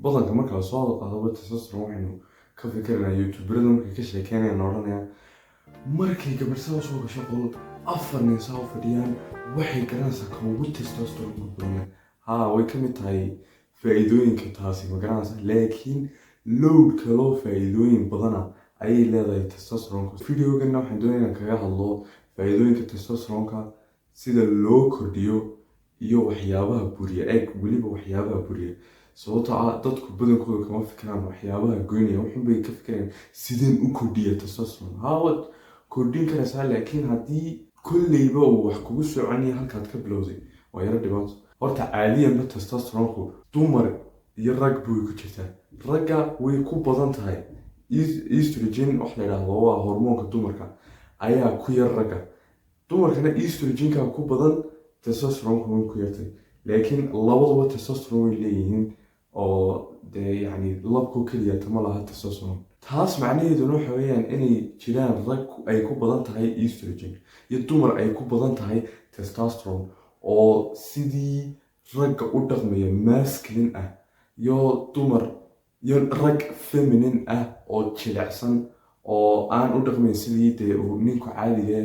badanka marka la soo qaado testosterone waxaynu ka fikirnaa youtuberada markay ka sheekeynayaan odhanayaan markay gabar saa soo gasho qol 4 nin saa u fadhiyaan waxay garanaysaa ka ugu testosterone badan way ka mid tahay faa'iidooyinka taasi ma garanaysaa laakiin load kaloo faa'iidooyin badana ayay leedahay testosteronka videogana waxaan doonayaa inaan kaga hadlo faa'iidooyinka testosteronka sida loo kordhiyo iyo waxyaabaha buriya weliba waxyaabaha buriya sababtoo ah dadku badankooda kama fikiraan waxyaabaha goynaya wuxuun bay ka fikirayaan sideen u kordhiya testosterone waad kordhin karaysaa laakiin haddii kolleyba uu wax kugu soconaya halkaad ka bilowday waa yaro dhibaato horta caadiyanba testosteronku dumar iyo rag bay ku jirtaa ragga way ku badan tahay estrogen wax la yidhaahdo waa hormoonka dumarka ayaa ku yar ragga dumarkana estrogenka ku badan testosteronka way ku yartay laakiin labaduba testosterone way leeyihiin oo dee yacni labkoo keliya tama laha testosterone taas macnaheeduna waxa weeyaan inay jiraan rag ay ku badan tahay estrogen iyo dumar ay ku badan tahay testosterone oo sidii ragga u dhaqmaya masculine ah iyo dumar iyo rag feminine ah oo jilicsan oo aan u dhaqmayn sidii dee uu ninku caadiga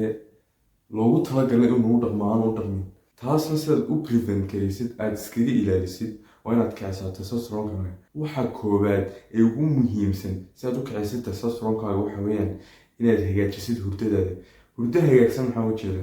loogu talagalay inuu u dhaqmo aan u dhaqmin taasna sidaad u prevent garaysid aada iskaga ilaalisid waa inaad kicisaa testosteronkaaga waxa koowaad ee ugu muhiimsan si aad u kicisid testosteronkaaga waxa weeyaan inaad hagaajisid hurdadaada hurdo hagaagsan waxaa ujeeda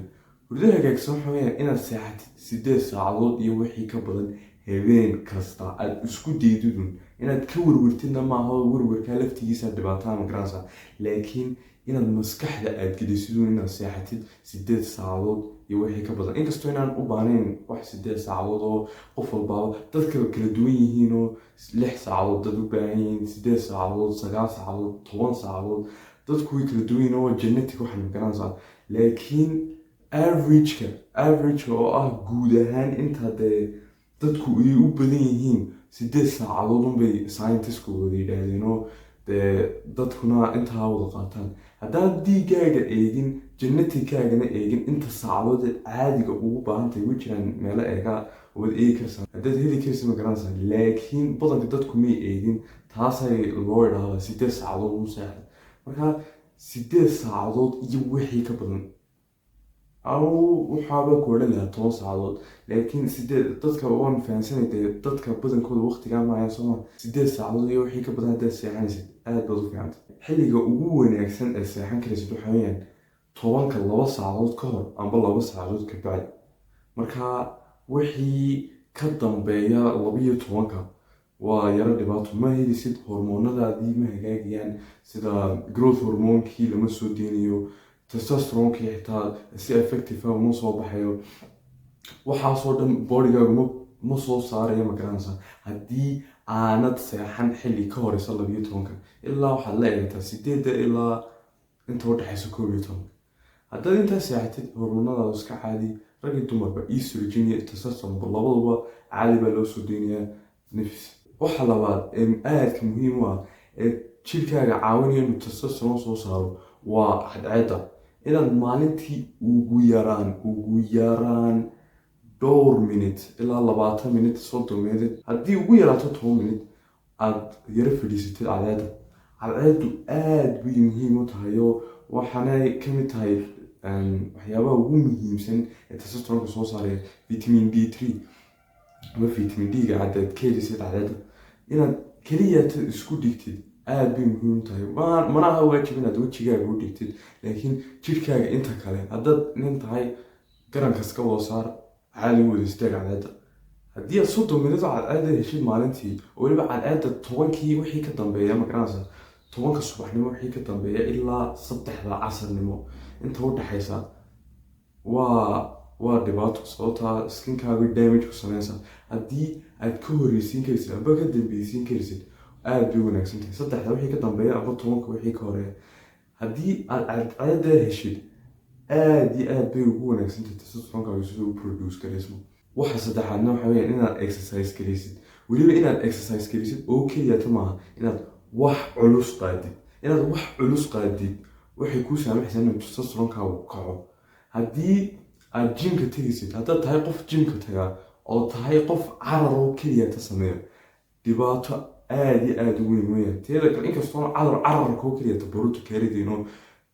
hurdo hagaagsan waxa weeyaan inaad seexatid 8 saacadood iyo wixii ka badan habeen kasta aada isku daydidun inaad ka warwartidna maaha warwarkaa laftigiisa dhibaataa ma garanaysaa laakiin inaad maskaxda aada gelisidun inaad seexatid 8 saacadood iyo wixii ka badan inkastoo inaan u baahnayn wax 8 saacadood oo qof walbaaba dadka kala duwan yihiin oo 6 saacadood dad u baahan yihiin 8 saacadood 9 saacadood 10 saacadood dadku way kala duwan yihiin oo genetic waxaan garanaysaa laakiin averageka oo ah guud ahaan inta dee dadku ay u badan yihiin 8 saacadood unbay scientistku wada yidhaahdeen oo dee dadkuna intaa wada qaataan haddaad dhiigaaga eegin genetickaagana eegin inta saacadood caadiga ugu baahantahay way jiraan meelo eega wada eegi karsaa haddaad heli karsa ma garanaysaa laakiin badanka dadku may eegin taasay loo idhaahdaa 8 saacadood u seexda marka 8 saacadood iyo wixii ka badan waxaaba koodhan lahaa 10 saacadood laakiin dadka waan fahansanay dee dadka badankooda waqtigaa maaya sooma 8 saacadood iyo wixii ka badan haddaad seexanaysid aad baad u fiicanta xilliga ugu wanaagsan ee seexan karaysid waxa weeyaan 2 saacadood ka hor amba 2 saacadood ka bacdi marka wixii ka dambeeya 12 waa yaro dhibaato ma helisid hormoonadaadii ma hagaagayaan sida growth hormoonkii lama soo deynayo testosteronkii xitaa si effective ah uma soo baxayo waxaasoo dhan bodygaagu ma soo saaraya ma garanaysaa haddii aanad seexan xilli ka horeysa 12 ilaa waxaad la eegtaa 8 ilaa inta u dhexaysa 11 haddaad intaa seexatid hormoonadaadu iska caadi rag iyo dumarba estrogen iyo testosterone labaduba caadi baa loo soo deynayaa nafis waxa labaad ee aadka muhiim u ah ee jirkaaga caawinaya inuu testosterone soo saaro waa cadceedda inaad maalintii ugu yaraan dhowr minute ilaa 20 minute 30 minute haddii ugu yaraato 10 minute aad yaro fadhiisatid cadceeddu aad bay muhiim u tahay oo waxaanay ka mid tahay waxyaabaha ugu muhiimsan ee testosteronka soo saaraya vitamin D3 ama vitamin D-ga caddeed ka helisid cadceedda inaad keliyaata isku dhigtid aad bay muhiim u tahay mana aha waajib inaad wejigaaga u dhigtid laakiin jirkaaga inta kale haddaad nin tahay garankas ka wada saar caadi u wada istaag cadceedda haddii aad 30 minute cadceedda heshid maalintii oo weliba cadceedda 10kii wixii ka dambeeya ma garanaysaa 10ka subaxnimo wixii ka dambeeya ilaa 3da casarnimo inta u dhaxaysa waa dhibaato sababtaa skinkaaga damage ku sameynaysa haddii aad ka horeysiin karaysid amba ka dambeysiin karaysid aad bay wanaagsan tahay 3da wixii ka dambeeya amba 10ka wixii ka horeeya haddii aad cadceedda heshid aad iyo aad bay ugu wanaagsan tahay testosteronkaaga siduu u produce garaysmo waxa saddexaadna waxa weeyaan inaad exercise garaysid weliba inaad exercise garaysid oo keliyata maaha inaad wax culus qaadid waxay kuu saamaxaysaa inuu testosteronkaagu kaco haddii aad jimka tegaysid haddaad tahay qof jimka tagaa oo tahay qof carar oo keliyata sameeyo dhibaato aad u weyn weeyaan. Teeda kale inkastoo cararka oo keliya tabaruurta kaalidayno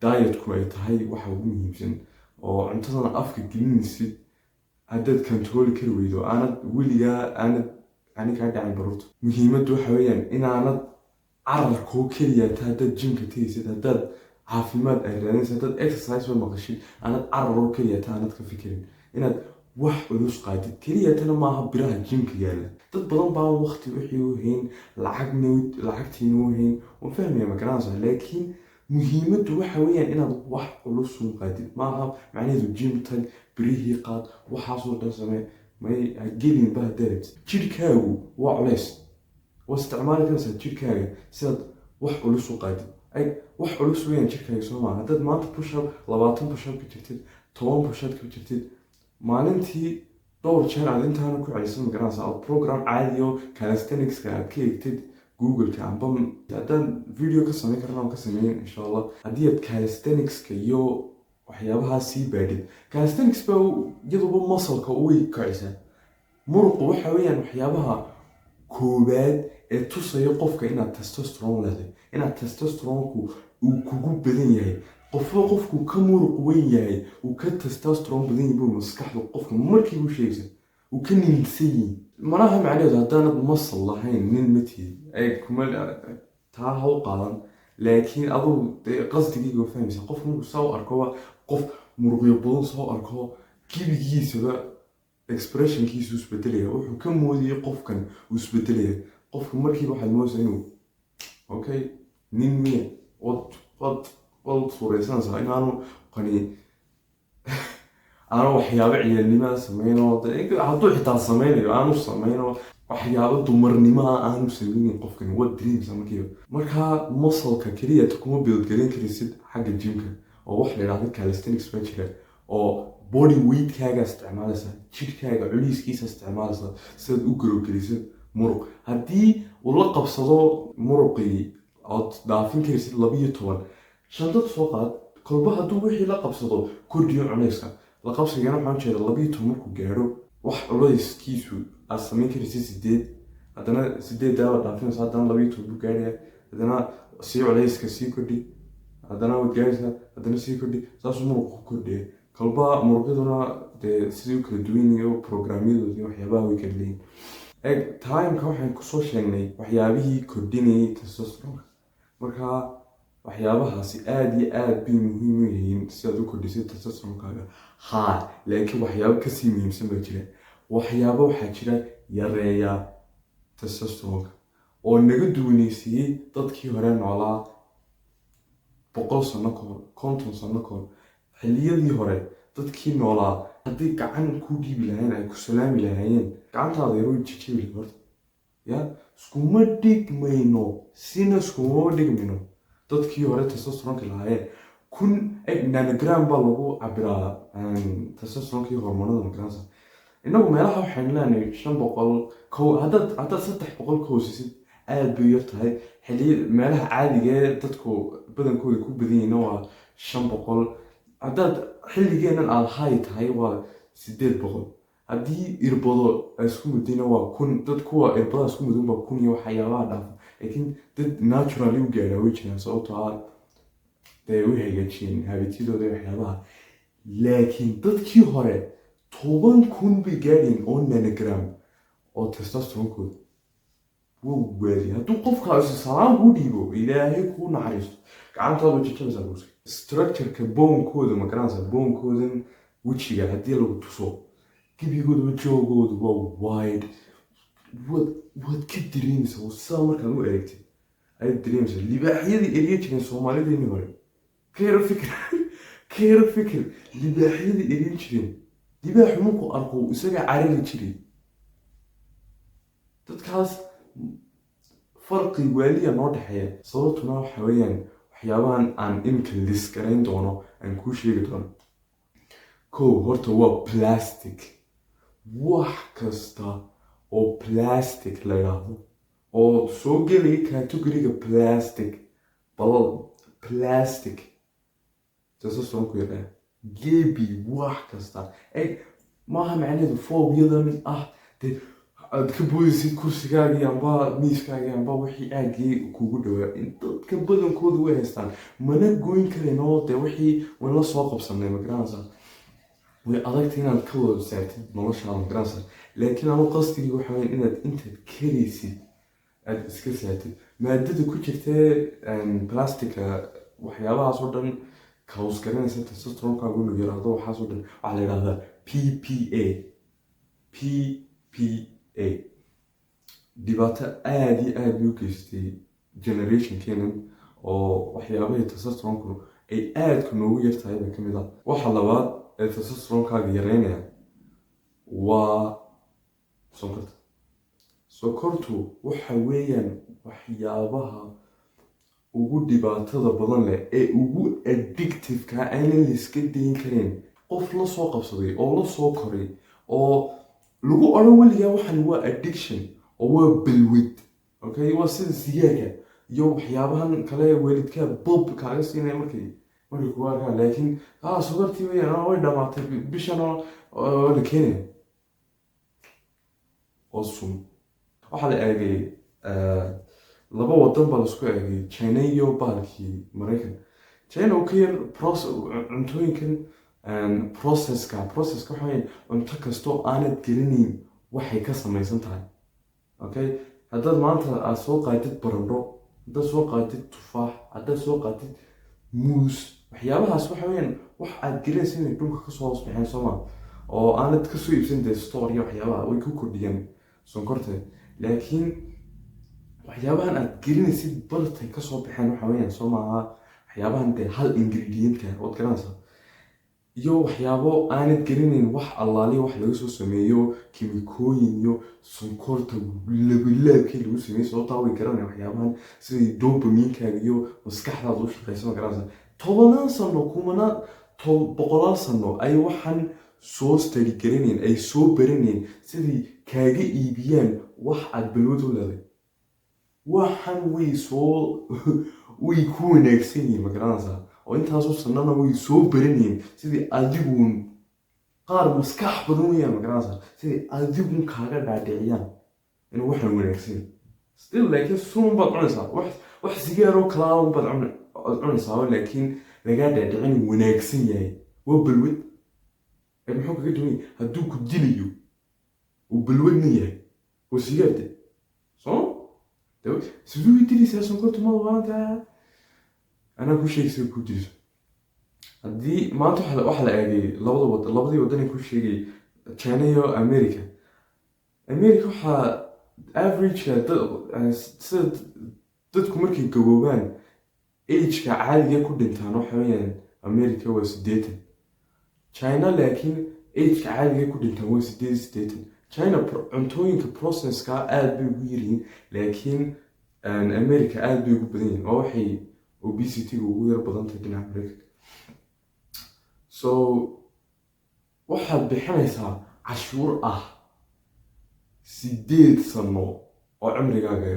dietku ay tahay waxa ugu muhiimsan oo cuntadana afka gelinaysid haddaad controli kari weydo aanad weligaa aanad kaa dhacin baruurta. muhiimaddu waxa weeyaan inaanad cararka oo keliya haddaad jimka tegaysid, haddaad caafimaad ay raadinaysid, haddaad exercise ba maqashid, aanad carar oo keliya aanad ka fikirin inaad wax culus qaadid. keliyatana maaha biraha jimka yaala. dad badan baan waqti wixii u hayn, lacagtiina u hayn, waan fahmaya magaranaysa. laakiin muhiimaddu waxa weeyaan inaad wax culus u qaadid. maaha macnaheedu jim tag, birihii qaad, waxaasoo dhan samee, may gelinba haddaad jirkaagu waa culays. waa isticmaali karaysaa jirkaaga sidaad wax culus u qaadid. wax culus weeyaan jirkaaga soo maaha. haddaad maanta push-up 20 push-up ka jirtid, 10 push-up ka jirtid, maalintii dhowr jeer aad intaana ku celisan magaranaysa oo program caadi oo calisthenics-ka aad ka eegtid google-ka amba haddaan video ka samayn karna aan ka sameyn insha allah. haddii aad calisthenics-ka iyo waxyaabahaa sii baadhid, calisthenics baa iyaduba muscle-ka way kicisaa. muruqu waxa weeyaan waxyaabaha koowaad ee tusaya qofka inaad testosterone leedahay, inaad testosteronku uu kugu badan yahay. qofku ka muruq weyn yahay, uu ka testosterone badan yahay buu maskaxdu qofka markiiba u sheegaysa, uu ka niilsan yahay. manaha macnaheedu haddaanad muscle lahayn nin ma tihid, taa ha u qaadan. laakiin aduu qasdigayga fahmaysa. qofka markuu saa u arko qof muruqyo badan soo arko, gebigiisaba expressionkiisu isbedelaya, wuxuu ka moodayay qofkan uu isbedelaya. qofka markiiba waxaad moodaysaa inuu okay nin miya wad suuraysanaysaa inaanu qani aanu waxyaabo ciyaalnimaa sameyno. hadduu xitaa sameynayo aanu sameyno waxyaabo dumarnimaa aanu sameynin qofkani. wad dreamsa markiiba. markaa muscle-ka keliya kuma build-garin karaysid xagga jimka oo wax la yidhahdo calisthenics baa jira oo body weight-kaaga isticmaalaysa, jirkaaga culiiskiisa isticmaalaysa sidaad u garowgelisid muruq. haddii uu la qabsado muruqii ood dhaafin karaysid 12 shandad soo qaad, kolba hadduu wixii la qabsado kordhiyo culayska. la qabsigana waxaan jeeda 12 markuu gaadho wax culayskiisu aad samayn karaysid 8, haddana 8 daawa dhaafinaysa, haddana 12 buu gaadhaya, haddana sii culayska sii kordhi, haddana waad gaadhaysaa, haddana sii kordhi. saasuu muruqu ku kordhiya. kolba muruqyaduna dee sidii u kala duwan yihiin oo programyadoodii waxyaabaha way kala leeyihin. timeka waxaan kusoo sheegnay waxyaabihii kordhinayay testosteronka. markaa waxyaabahaasi aad iyo aad bay muhiim u yihiin si aad u kordhisay testosteronkaaga. laakiin waxyaabo kasii muhiimsan baa jira. waxyaabo waxaa jira yareeya testosteronka oo naga duwanaysiiyey dadkii hore noolaa 100 sano ka hor, 50 sano ka hor. xilliyadii hore dadkii noolaa haddii gacan ku dhiibi lahayn ay ku salaami lahaayeen, gacantaada yaroo jijibi horta ya iskuma dhigmayno, sina iskuma dhigmayno. dadkii hore testosteronka lahaayeen nanogram baa lagu cabiraa testosteronkii hormoonada magaranaysa. inagu meelaha waxaynu leenahay 500 haddaad 300 ka hoosisid aad bay yar tahay. meelaha caadiga ee dadku badankooda ku badan yihiin waa 500. haddaad xilligeenan aad hay tahay waa 800. haddii irbado ay isku mudayna waa 1000. dad kuwa irbadaha isku mudan baa 1000 iyo waxyaabaha dhaafa. laakiin dad naturally u gaadhaa way jiraan sababtoo ah dee way hagaajiyeen habitidooda iyo waxyaabaha. laakiin dadkii hore 10,000 bay gaadheen oo nanogram oo testosteronkooda wuu waadiy. hadduu qofkaasi salaam kuu dhiibo, ilaahay kuu naxariisto, gacantaada jajabaysaa buuska. structure-ka boonkooda magaranaysa, boonkoodan wejiga haddii lagu tuso gebigoodaba joogoodu waa wide. waad ka dareemaysaa sidaa markaad u eegtid ayaad dareemaysaa. libaaxyadii eriya jireen soomaalideeni hore. ka yaro fikir libaaxyadii eriyan jireen. libaaxu markuu arko isagaa carari jiray. dadkaas farqi waaliya noo dhexeeya. sababtuna waxa weeyaan waxyaabahan aan imika lis garayn doono aan kuu sheegi doono. horta waa plastic. wax kasta oo plastic la yidhaahdo oo soo gelaya categoriga plastic testosteronku yadhaa gebi wax kasta. maaha macnaheedu foobyadan dee aad ka boodaysid kursigaagii amba miiskaagii amba wixii aagii kugu dhawaa dadka badankooda way haystaan mana goyn karayno dee wixii waan la soo qabsanay magaranaysaa way adagta inaad ka wada saartid noloshaada magaranaysaa laakiin anu qasdigii waxa weyn inaad intaad karaysid aad iska saartid maadada ku jirtee plastica waxyaabahaas oo dhan kaus garanaysa testosteronekaagu inuu yaraado waxaas oo dhan waxaa la yidhahdaa PPA dhibaato aada iyo aada u geystay generationkenan oo waxyaabahii testosteronku ay aadka noogu yartahay bay ka mid ah waxa labaad ee testosteronkaaga yareynaya waa sonkorta sokortu waxa weeyaan waxyaabaha ugu dhibaatada badan leh ee ugu addictive-ka aanan la iska dayn karin qof la soo qabsaday oo la soo koray oo lagu odhan weligaa waxan waa addiction oo waa balwad okay waa sida sigaarka iyo waxyaabahan kale waalidkaa bob kaaga siinaya markay kugu arkaan laakiin sokortii weyaan way dhamaatay bishan oo la keenaya oo sun waxaa la eegay laba wadan baa laisku eegay China iyo baalkii Mareykan China oo ka yar cuntooyinkan processka waxa weyn cunto kastoo aanad gelinin waxay ka samaysan tahay okay haddaad maanta aad soo qaadid barandho haddaad soo qaadid tufaax haddaad soo qaadid muus waxyaabahaas waxa weyn wax aad gelinaysa inay dhulka kasoo hoos baxeen sooma oo aanad kasoo iibsan dee store iyo waxyaabaha way ku kordhiyaan sonkorta laakiin waxyaabahan aad gelinaysid bartay kasoo baxeen waxa weeyaan soo maaha waxyaabahan dee hal ingredient-ka ood garanaysaa iyo waxyaabo aanad gelinayn wax allaali wax laga soo sameeyo kimikooyin iyo sonkorta labilaabkii lagu sameeyey sababtaa way garanaya waxyaabahan sidai dopaminkaaga iyo maskaxdaada u shaqeysa ma garanaysaa 10 sano kumana 100 sano ay waxaan soo study garanayn ay soo baranayn sidii kaaga iibiyaan wax aad balwad u leedahay waxaan way ku wanaagsan yihiin ma garanaysaa oo intaasoo sanana way soo baranayeen sidii adiguun qaar maskax badan weyaan ma garanaysaa sidii adiguun kaaga dhaadhiciyaan inuu waxaan wanaagsan still laakiin sun baad cunaysaa wax sigaaroo kalaa baad cunaysaa laakiin lagaa dhaadhicin wanaagsan yahay waa balwad muxuu kaga duwan yahay hadduu ku dilayo uu balwadna yahay waa sigaarde soo siduu dilaysaa sonkorta ma ogaanta anaa ku sheegaysa ku dilayso haddii maanta waxa la eegay labadii waddan ku sheegay China iyo America waxaa average-ka sida dadku markay gaboobaan age-ka caadiga ku dhintaan waxa weeyaan America waa 80 China laakiin age-ka caadiga ku dhintaan waa 80 China cuntooyinka process-ka aad bay ugu yiriin laakiin America aad bay ugu badan yihiin oo waxay obesity-ga ugu yar badan tahay dhinaca Mareykanka so waxaad bixinaysaa cashuur 8 sano oo cimrigaaga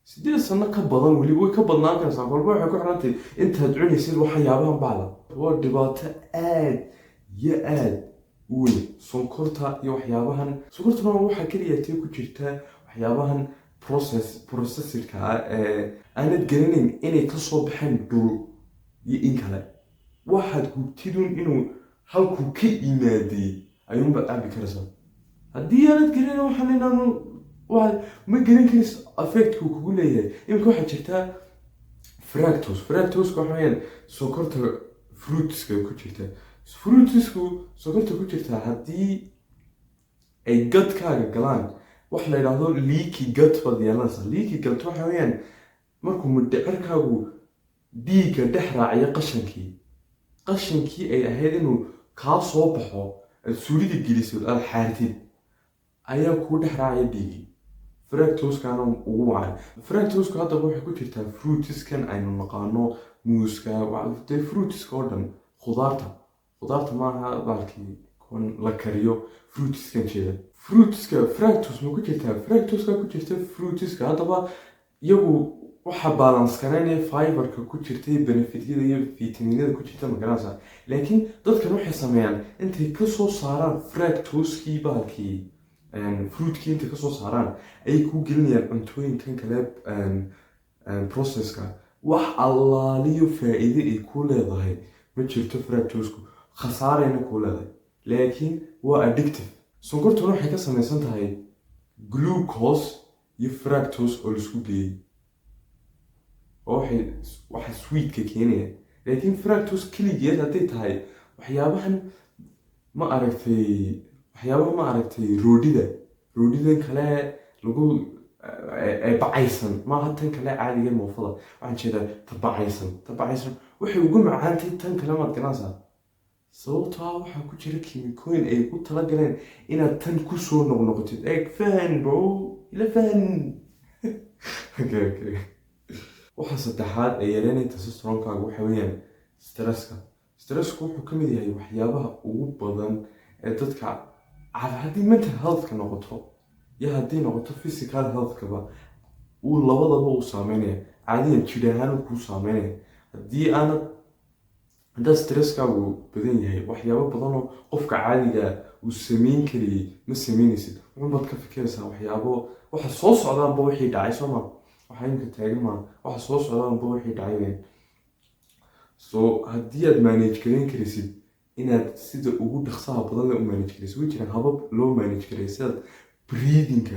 8 sano ka badan weli way ka badnaan kartaa kolba waxay ku xirantay intaad cunaysid waxyaabahan bacda waa dhibaato aad iyo aad weyn sonkorta iyo waxyaabahan sonkortuna waxa kaliya tii ku jirta waxyaabahan processorka aanad garanayn inay kasoo baxeen dhul iyo in kale waxaad hubtidun inuu halkuu ka imaaday ayuunba cabi karaysaa haddii aanad garanayn waxaan inaanu ma garan karis affectku kugu leeyahay iminka waxaa jirtaa fructose waxa weeyaan sonkorta fruitska ku jirta sonkorta ku jirta haddii ay gadkaaga galaan wax la yidhaahdo leaky gut baad yeelanaysaa leaky gut waxa weeyaan markuu mindhicirkaagu dhiigga dhex raaciyo qashankii ay ahayd inuu kaa soo baxo aad suulida geliso aad xaartid ayaa kuu dhex raacaya dhiigii fructose-kana ugu wacan fructose-ku haddaba waxay ku jirtaa fruitiskan aynu naqaano muuska dee fruitiska oo dhan khudaarta maaha baalkii kuwan la kariyo fruitiskan jeeda fructose ma ku jirtaa fructose-ka ku jirta fruitiska haddaba iyagu waxa balance karaynaya fiberka ku jirtay benefityada iyo vitaminada ku jirta ma garanaysaa laakiin dadkan waxay sameeyaan intay kasoo saaraan fructose-kii baalkii fruitkii inta kasoo saaraan ayay kuu gelinayaan cuntooyinkan kale processka wax allaaliyo faa'iide ay kuu leedahay ma jirto fructosku khasaarayna kuu leedahay laakiin waa addictive sonkortuna waxay ka samaysan tahay glucose iyo fructose oo laisku geeyey oo waxa sweetka keenaya laakiin fructose keligeed hadday tahay waxyaabaha ma aragtay roodhidan kale lagu bacaysan maaha tan kale caadiga moofada waxaan jeedaa tabacaysan waxay ugu macaantay tan kale maad garanaysaa sababtaa waxaa ku jira kiimikooyin ay ku talagaleen inaad tan kusoo noqnoqotid fahan bro ila fahan waxa saddexaad ee yareynaya testosteronkaaga waxa weeyaan stressku wuxuu ka mid yahay waxyaabaha ugu badan ee dadka haddii mental healthka noqoto iyo haddii noqoto physical healthkaba uu labadaba uu saameynaya caadiyan jir ahaan kuu saameynaya haddaa stresskaagu badan yahay waxyaabo badanoo qofka caadiga uu sameyn karayay ma sameynaysid wuxuunbaad ka fikiraysaa waxyaabo waxa soo socdaanba wixii dhacay sooma waxaa imika taagan maa waxa soo socdaanba wixii dhacay so haddii aad manage gareyn karaysid inaad sida ugu dhaqsaha badan le u manage karaysid way jiraan habab loo manage karaya sidaad breathingka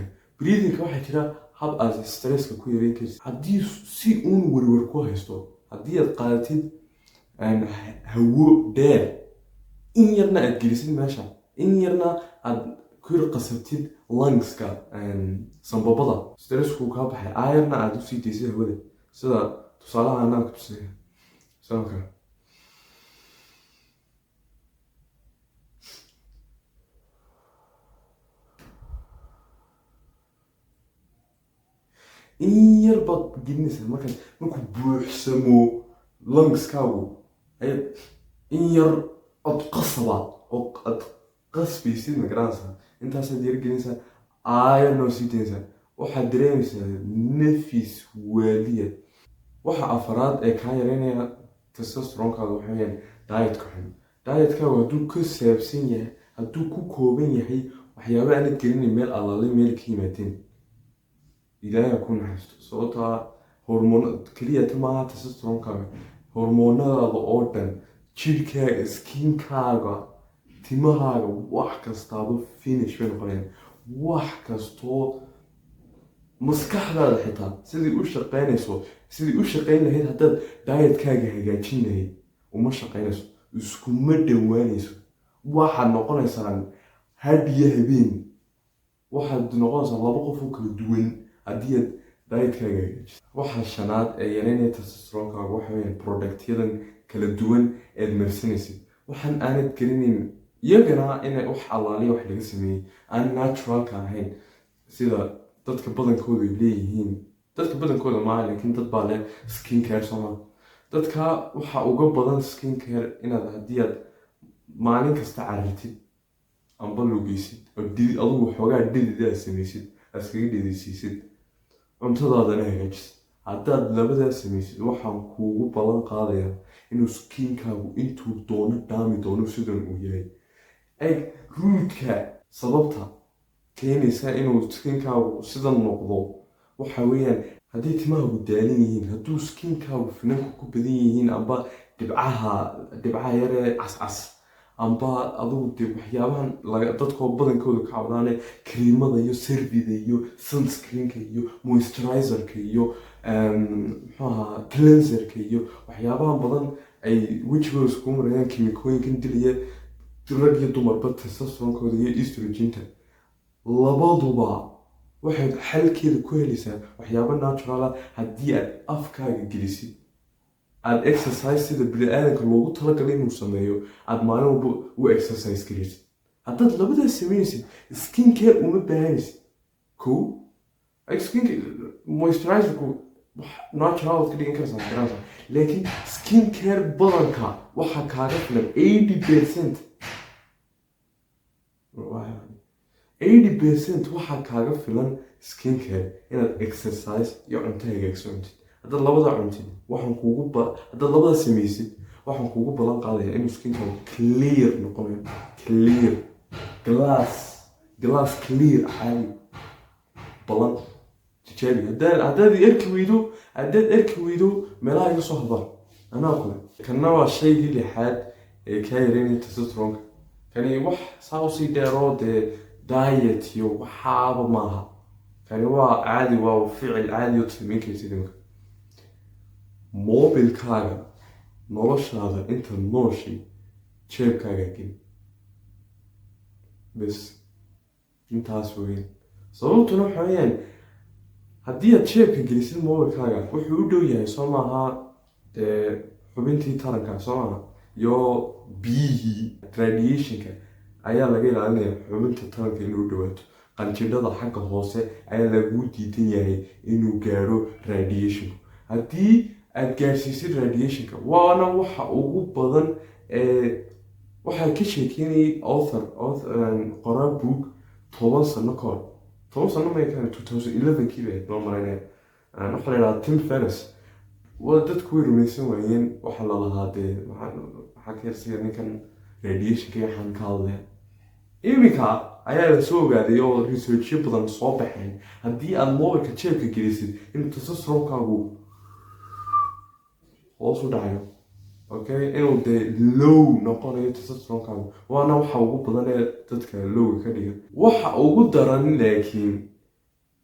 waxaa jira hab aad stresska ku yareyn karaysid haddii si uun werwer ku haysto haddii aad qaadatid hawo dheer in yarna aad gelisid meesha in yarna aad ku qasabtid lungska sambabada stressku kaa baxay ayarna aad usii daysid hawada sida tusaalaha anaa ku tusaya sababka in yar baad gelinaysaa markuu buuxsamo lungskaagu in yar od qasaba oo ad qasbaysid magaranaysaa intaasaad yar gelinaysaa aayarna oo sii daynaysaa waxaad dareemaysaa nafis waaliya waxa afaraad ee kaa yareynaya testosteronkaaga waxa weyaan dietka xun dietkaagu hadduu ka saabsan yahay hadduu ku kooban yahay waxyaaba aanad gelinayn meel allaale meel ka yimaadeen ilaaha ku naxariisto sababtaa hormoon keliyata maaha testosteronkaaga hormoonadaada oo dhan jirhkaaga skinkaaga timahaaga wax kastaaba finish bay noqonayaan wax kastoo maskaxdaada xitaa sidii u shaqayn lahayd haddaad dietkaaga hagaajin lahayd uma shaqaynayso iskuma dhawaanayso waxaad noqonaysaan had iyo habeen waxaad noqonaysaa laba qof oo kala duwan haddii aad dietkaaga hagaajiso waxa shanaad ee yareynaya testosteronkaaga waxa weyaan productyadan kala duwan eed marsanaysid waxaan aanad gelinayn iyagana inay wax allaaliya wax laga sameeyey aan naturalka ahayn sida dadka badankooda ay leeyihiin dadka badankooda maaha laakiin dad baa leh skin care sooma dadka waxaa uga badan skin care inaad haddii aad maalin kasta carirtid amba lugeysid oo adigu xoogaa dhidid aad samaysid aad iskaga dhidisiisid cuntadaadana hagaajisid haddaad labadaa samaysid waxaan kuugu ballan qaadayaa inuu skinkaagu intuu doono dhaami doono sidan uu yahay ruudka sababta keenaysa inuu skinkaagu sidan noqdo waxa weeyaan hadday timahaagu daalan yihiin hadduu skinkaagu finanku ku badan yihiin amba dhibcaha yaree cascas amba adugu de waxyaabahan dadkoo badankooda ka cabdaane kariimada iyo servida iyo sunscreenka iyo moisturizerka iyo mxuaha cleanserka iyo waxyaabahan badan ay wejigooda isku marayaan kiimikooyinkan dilaya rag iyo dumarba testosteronkooda iyo estrogenka labaduba waxaad xalkeeda ku helaysaa waxyaaba naturala haddii aad afkaaga gelisid aad exercise sida bini-aadanka loogu talagalay inuu sameeyo aad maalin walba u exercise garaysid haddaad labadaas sameynaysid skin care uma baahanaysid moisturizerku natural waad ka dhigan karaysaa garanaysaa laakiin skin care badanka waxaa kaaga filan 80% waxaa kaaga filan skin care inaad exercise iyo cunto hagaagso cuntid haddaad labadaa cuntid haddaad labadaa samaysid waxaan kuugu ballan qaadaya inuu skinkaagu clear noqonayo clear glass glass clear عادي بلان تجاري هداد اركي ويدو ملاها يقصو هضار انا اقول كان نوع الشيء اللي حاد كايريني تستوستيرون كان وح ساوسي ديرو دايت يو وحابة معها كان هو عادي وفعل عادي وتسمين كيسيدمك موبيل كاغا نولش هذا انت نوشي تشيب كاغا كين بس انت هاسوين sababtuna waxa weeyaan haddii aad jeebka gelisid mobilkaaga wuxuu u dhow yahay soo maaha xubintii taranka soo maaha iyo biyihii radiationka ayaa laga ilaalinaya xubinta taranka inuu dhawaato qanjidhada xagga hoose ayaa lagu diidan yahay inuu gaadho radiationku haddii aad gaadhsiisid radiationka waana waxa ugu badan waxaa ka sheekeynayay author qoraa book 10 sano ka hor 10 sano ma kan 2011 kii bay noo marinay waxa la yiraahdaa Tim Ferriss waa dadku way rumaysan waayeen waxa la lahaadee waxa ka yarsiya ninkan radiation ka yaxan ka hadlaya imika ayaa la soo ogaaday oo research badan soo baxeen haddii aad mobilka jeebka gelisid in testosteronekaagu hoos u dhacayo okay inuu de low noqonayo testosteronekaagu waana waxa ugu badan ee dadka lowga ka dhiga waxa ugu daran laakiin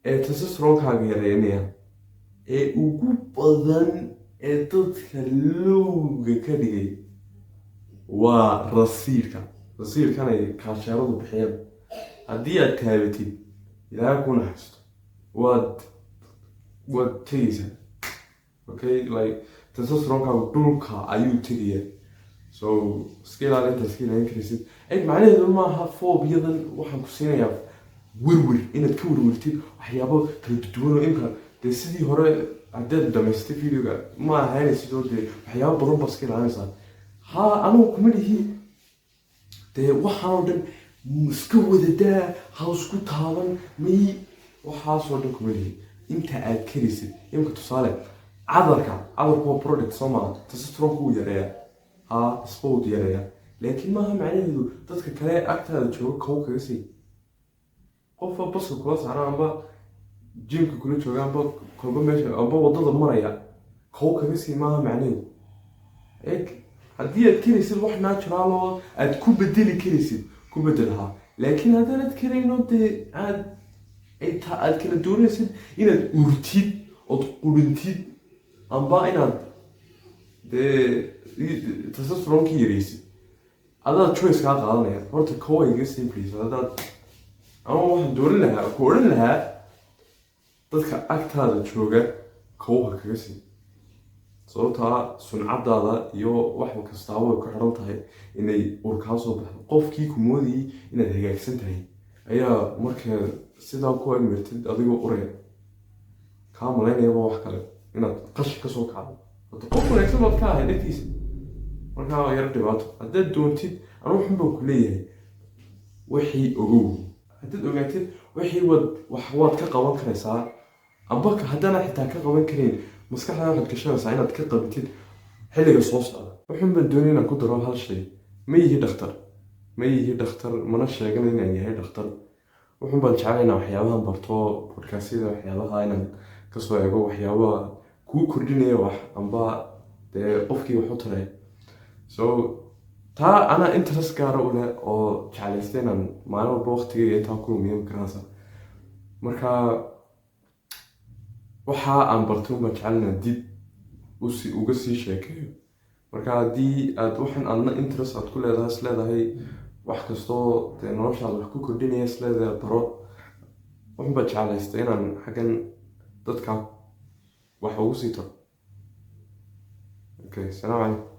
ee testosteronkaaga yareynaya ee ugu badan ee dadka lowga ka dhigay waa rasiirkan ay kaasheeradu bixiyaan haddii aad taabatid ilaaha ku naxariisto waad tegaysaa okay like testosteronkaagu dhulka ayuu tegaya so iska ilaalin karaysid macnaheedu maaha foobiyadan waxaan ku siinayaa werwer inaad ka werwertid waxyaabo kala duwan oo imka dee sidii hore haddaad dhamaystay videoga ma ahaynaysid oo dee waxyaabo badan baa iska ilaalinaysaa ha anigu kuma lihi dee waxaan oo dhan iska wadadaa ha isku taaban may waxaasoo dhan kuma lihi inta aad karaysid imka tusaale cadarka waa product soo maaha testosteronku wuu yareeyaa sport yareeyaa laakiin maaha macnaheedu dadka kale agtaada jooga kow kaga sii qofka baska kula saaran amba jimka kula jooga amba kolba meesha amba wadada maraya kow kaga sii maaha macnaheedu haddii aad karaysid wax natural oo aad ku bedeli karaysid ku bedelahaa laakiin haddaanad karayno dee aad kala doonaysid inaad urtid ood qurintid amba inaad dee testosteronkii yaraysid adaad choice kaa qaadanaya horta kowa iga simpleysa haddaad ama waxaan dooran lahaa ku odhan lahaa dadka agtaada jooga kowaha kaga sii sababtaa suncadaada iyo wax kastaaba way ku xiran tahay inay ur kaa soo baxdo qofkii ku moodayay inaad hagaagsan tahay ayaa markaa sidaa ku agmartid adigoo uraya kaa malaynayaba wax kale inaad qashi ka soo kacdo horta qof wanaagsan baad ka ahay dhegtiisa markaa waa yaro dhibaato haddaad doontid anu waxun baan ku leeyahay wixii ogow haddaad ogaatid wixii waad ka qaban karaysaa amba haddaanad xitaa ka qaban karayn maskaxda waxaad gashanaysaa inaad ka qabatid xilliga soo socda wuxun baan doonay inaan ku daro hal shay ma yihi dhakhtar mana sheegan inaan yahay dhakhtar wuxun baan jeclay inaan waxyaabahan barto podcastyada waxyaabaha inaan kasoo eego waxyaabaha kuu kordhinaya wax amba dee qofkii wax u taray so taa anaa interest gaara u leh oo jeclaystay inaan maalin walba waqtigeyga intaa ku lumiyo garanaysa marka waxa aan bartay unbaan jecel inaan dib uga sii sheekeeyo marka haddii aad waxan adna interest aad ku leedahay isleedahay wax kastoo dee noloshaada wax ku kordhinaya isleedahay baro waxun baan jeclaystay inaan xaggan dadka wax ugu sii taro okay salaam calaykum